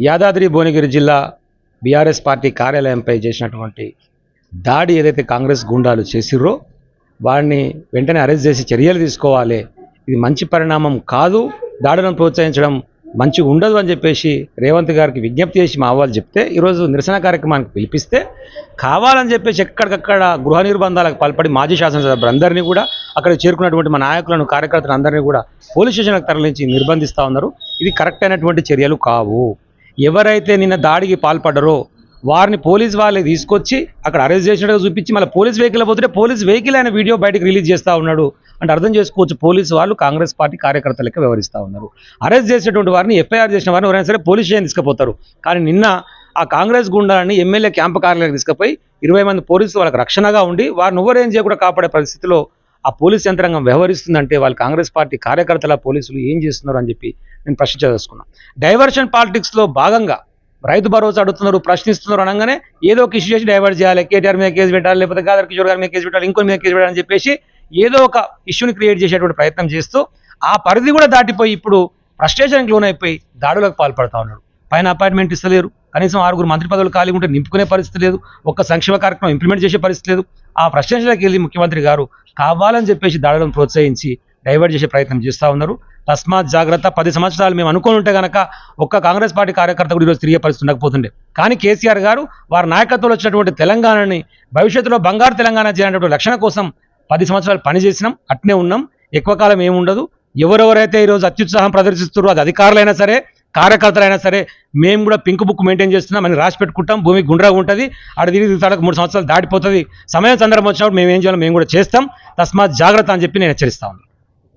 యాదాద్రి భువనగిరి జిల్లా BRS party కార్యాలయంపై చేసినటువంటి దాడి ఏదైతే కాంగ్రెస్ గుండాలు చేసిర్రో వారిని వెంటనే అరెస్ట్ చేసి చర్యలు తీసుకోవాలి. ఇది మంచి పరిణామం కాదు, దాడులను ప్రోత్సహించడం మంచి ఉండదు అని చెప్పేసి రేవంత్ గారికి విజ్ఞప్తి చేసి మా వాళ్ళు చెప్తే ఈరోజు నిరసన కార్యక్రమానికి పిలిపిస్తే కావాలని చెప్పేసి ఎక్కడికక్కడ గృహ నిర్బంధాలకు పాల్పడి మాజీ శాసనసభ్యులందరినీ కూడా అక్కడ చేరుకున్నటువంటి మా నాయకులను కార్యకర్తలను అందరినీ కూడా పోలీస్ స్టేషన్లకు తరలించి నిర్బంధిస్తూ ఉన్నారు. ఇది కరెక్ట్ అయినటువంటి చర్యలు కావు. ఎవరైతే నిన్న దాడికి పాల్పడ్డారో వారిని పోలీస్ వాళ్ళే తీసుకొచ్చి అక్కడ అరెస్ట్ చేసినట్టుగా చూపించి మళ్ళీ పోలీస్ వెహికల్ పోతుంటే పోలీస్ వెహికల్ అయిన వీడియో బయటకు రిలీజ్ చేస్తూ ఉన్నాడు అంటే అర్థం చేసుకోవచ్చు పోలీసు వాళ్ళు కాంగ్రెస్ పార్టీ కార్యకర్తలకి వ్యవహరిస్తూ ఉన్నారు. అరెస్ట్ చేసినటువంటి వారిని ఎఫ్ఐఆర్ చేసిన వారిని ఎవరైనా సరే పోలీస్ స్టేషన్ తీసుకుపోతారు. కానీ నిన్న ఆ కాంగ్రెస్ గుండాలని ఎమ్మెల్యే క్యాంపు కార్యాలయానికి తీసుకుపోయి 20 మంది పోలీసులు వాళ్ళకి రక్షణగా ఉండి వారిని ఎవరేం చేయకుండా కాపాడే పరిస్థితిలో ఆ పోలీస్ యంత్రాంగం వ్యవహరిస్తుందంటే వాళ్ళు కాంగ్రెస్ పార్టీ కార్యకర్తల పోలీసులు ఏం చేస్తున్నారు అని చెప్పి నేను ప్రశ్నించదలుచుకున్నాను. డైవర్షన్ పాలిటిక్స్లో భాగంగా రైతు భరోసా అడుగుతున్నారు, ప్రశ్నిస్తున్నారు అనగానే ఏదో ఒక ఇష్యూ చేసి డైవర్ట్ చేయాలి, కేటీఆర్ మీద కేసు పెట్టాలి, లేకపోతే గాదర్ కిషోర్ గారి మీద కేసు పెట్టాలి, ఇంకొక మీద కేసు పెట్టాలని చెప్పేసి ఏదో ఒక ఇష్యూని క్రియేట్ చేసేటువంటి ప్రయత్నం చేస్తూ ఆ పరిధి కూడా దాటిపోయి ఇప్పుడు ఫ్రస్ట్రేషన్కి లోనైపోయి దాడులకు పాల్పడతా ఉన్నాడు. పైన అపాయింట్మెంట్ ఇస్తలేరు, కనీసం 6 మంత్రి పదవులు ఖాళీ ఉంటే నింపుకునే పరిస్థితి లేదు, ఒక్క సంక్షేమ కార్యక్రమం ఇంప్లిమెంట్ చేసే పరిస్థితి లేదు. ఆ ఫ్రస్ట్రేషన్లోకి వెళ్ళి ముఖ్యమంత్రి గారు కావాలని చెప్పేసి దాడులను ప్రోత్సహించి డైవర్ట్ చేసే ప్రయత్నం చేస్తూ ఉన్నారు. తస్మాత్ జాగ్రత్త. 10 సంవత్సరాలు మేము అనుకుని ఉంటే కనుక ఒక్క కాంగ్రెస్ పార్టీ కార్యకర్త కూడా ఈరోజు తిరిగే పరిస్థితి ఉండకపోతుండే. కానీ కేసీఆర్ గారు వారి నాయకత్వంలో వచ్చినటువంటి తెలంగాణని భవిష్యత్తులో బంగారు తెలంగాణ చేయాలనేటువంటి లక్షణ కోసం 10 సంవత్సరాలు పనిచేసినాం, అట్నే ఉన్నాం. ఎక్కువ కాలం ఏముండదు. ఎవరెవరైతే ఈరోజు అత్యుత్సాహం ప్రదర్శిస్తున్నారో అది అధికారులైనా సరే కార్యకర్తలైనా సరే మేము కూడా పింక్ బుక్ మెయింటైన్ చేస్తున్నాం అని రాసి పెట్టుకుంటాం. భూమి గుండ్రగా ఉంటుంది, అక్కడ తిరిగి తడకు 3 సంవత్సరాలు దాటిపోతుంది. సమయం సందర్భం వచ్చినప్పుడు మేము ఏం చేయాలో మేము కూడా చేస్తాం. తస్మాత్ జాగ్రత్త అని చెప్పి నేను హెచ్చరిస్తాను.